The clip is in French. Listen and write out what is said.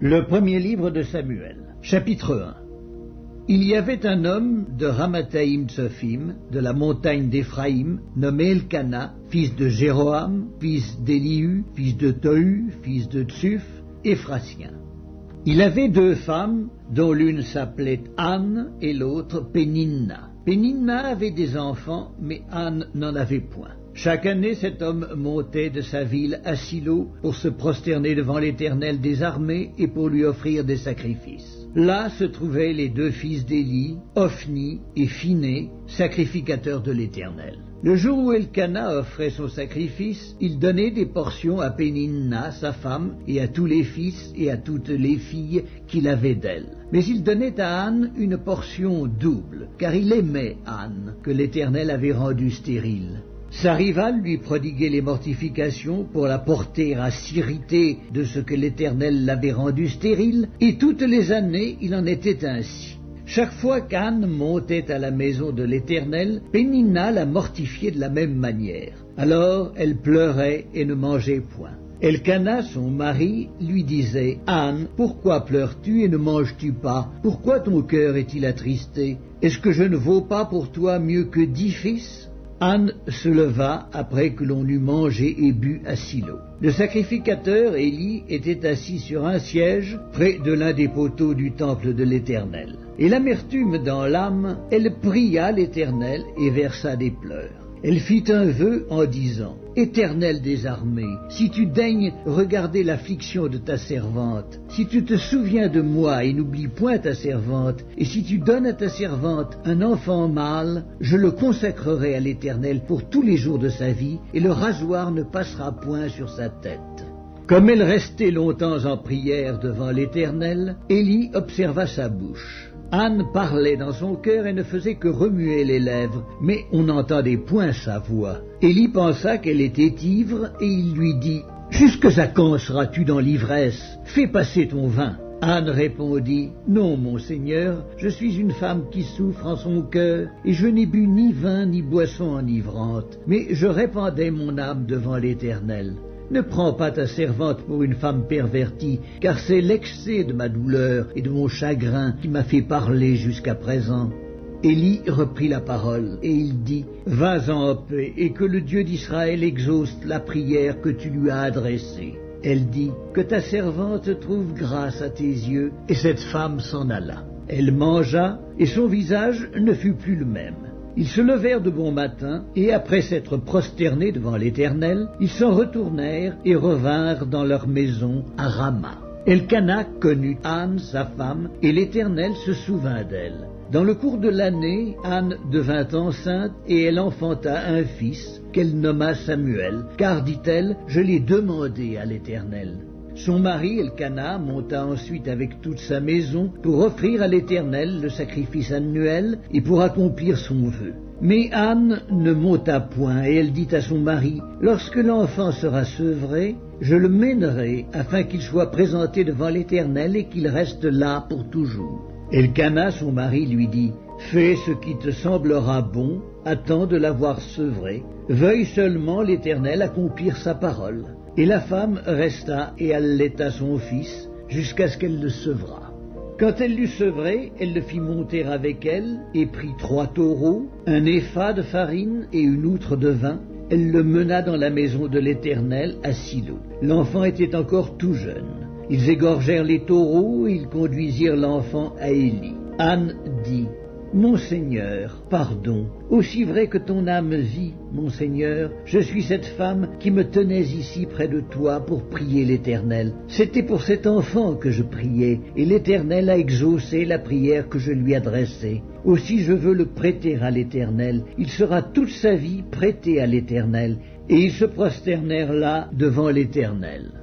Le premier livre de Samuel, chapitre 1. Il y avait un homme de Ramathaïm Tsophim, de la montagne d'Éphraïm, nommé Elkana, fils de Jéroham, fils d'Élihu, fils de Tohu, fils de Tsuf, Éphrasien. Il avait deux femmes, dont l'une s'appelait Anne et l'autre Péninna. Péninna avait des enfants, mais Anne n'en avait point. Chaque année, cet homme montait de sa ville à Silo pour se prosterner devant l'Éternel des armées et pour lui offrir des sacrifices. Là se trouvaient les deux fils d'Éli, Ophni et Phiné, sacrificateurs de l'Éternel. Le jour où Elkana offrait son sacrifice, il donnait des portions à Péninna, sa femme, et à tous les fils et à toutes les filles qu'il avait d'elle. Mais il donnait à Anne une portion double, car il aimait Anne, que l'Éternel avait rendue stérile. Sa rivale lui prodiguait les mortifications pour la porter à s'irriter de ce que l'Éternel l'avait rendue stérile, et toutes les années il en était ainsi. Chaque fois qu'Anne montait à la maison de l'Éternel, Péninna la mortifiait de la même manière. Alors elle pleurait et ne mangeait point. Elkana, son mari, lui disait « Anne, pourquoi pleures-tu et ne manges-tu pas? Pourquoi ton cœur est-il attristé? Est-ce que je ne vaux pas pour toi mieux que 10 fils ?» Anne se leva après que l'on eut mangé et bu à Silo. Le sacrificateur Éli était assis sur un siège près de l'un des poteaux du temple de l'Éternel. Et l'amertume dans l'âme, elle pria l'Éternel et versa des pleurs. Elle fit un vœu en disant « Éternel des armées, si tu daignes regarder l'affliction de ta servante, si tu te souviens de moi et n'oublies point ta servante, et si tu donnes à ta servante un enfant mâle, je le consacrerai à l'Éternel pour tous les jours de sa vie, et le rasoir ne passera point sur sa tête. » Comme elle restait longtemps en prière devant l'Éternel, Éli observa sa bouche. Anne parlait dans son cœur et ne faisait que remuer les lèvres, mais on n'entendait point sa voix. Éli pensa qu'elle était ivre, et il lui dit « Jusque à quand seras-tu dans l'ivresse? Fais passer ton vin. » Anne répondit « Non, mon Seigneur, je suis une femme qui souffre en son cœur, et je n'ai bu ni vin ni boisson enivrante, mais je répandais mon âme devant l'Éternel. Ne prends pas ta servante pour une femme pervertie, car c'est l'excès de ma douleur et de mon chagrin qui m'a fait parler jusqu'à présent. » Éli reprit la parole, et il dit « Va-en en paix, et que le Dieu d'Israël exauce la prière que tu lui as adressée. » Elle dit « Que ta servante trouve grâce à tes yeux. » Et cette femme s'en alla. Elle mangea, et son visage ne fut plus le même. Ils se levèrent de bon matin, et après s'être prosternés devant l'Éternel, ils s'en retournèrent et revinrent dans leur maison à Rama. Elkana connut Anne, sa femme, et l'Éternel se souvint d'elle. Dans le cours de l'année, Anne devint enceinte, et elle enfanta un fils, qu'elle nomma Samuel, car, dit-elle, je l'ai demandé à l'Éternel. Son mari, Elkana, monta ensuite avec toute sa maison pour offrir à l'Éternel le sacrifice annuel et pour accomplir son vœu. Mais Anne ne monta point, et elle dit à son mari, « Lorsque l'enfant sera sevré, je le mènerai afin qu'il soit présenté devant l'Éternel et qu'il reste là pour toujours. » Elkana, son mari, lui dit, « Fais ce qui te semblera bon, attends de l'avoir sevré, veuille seulement l'Éternel accomplir sa parole. » Et la femme resta et allaita son fils jusqu'à ce qu'elle le sevrât. Quand elle l'eut sevré, elle le fit monter avec elle et prit 3 taureaux, un épha de farine et une outre de vin. Elle le mena dans la maison de l'Éternel à Silo. L'enfant était encore tout jeune. Ils égorgèrent les taureaux et ils conduisirent l'enfant à Éli. Anne dit « Mon Seigneur, pardon, aussi vrai que ton âme vit, mon Seigneur, je suis cette femme qui me tenais ici près de toi pour prier l'Éternel. C'était pour cet enfant que je priais, et l'Éternel a exaucé la prière que je lui adressais. Aussi je veux le prêter à l'Éternel. Il sera toute sa vie prêté à l'Éternel. » Et ils se prosternèrent là devant l'Éternel.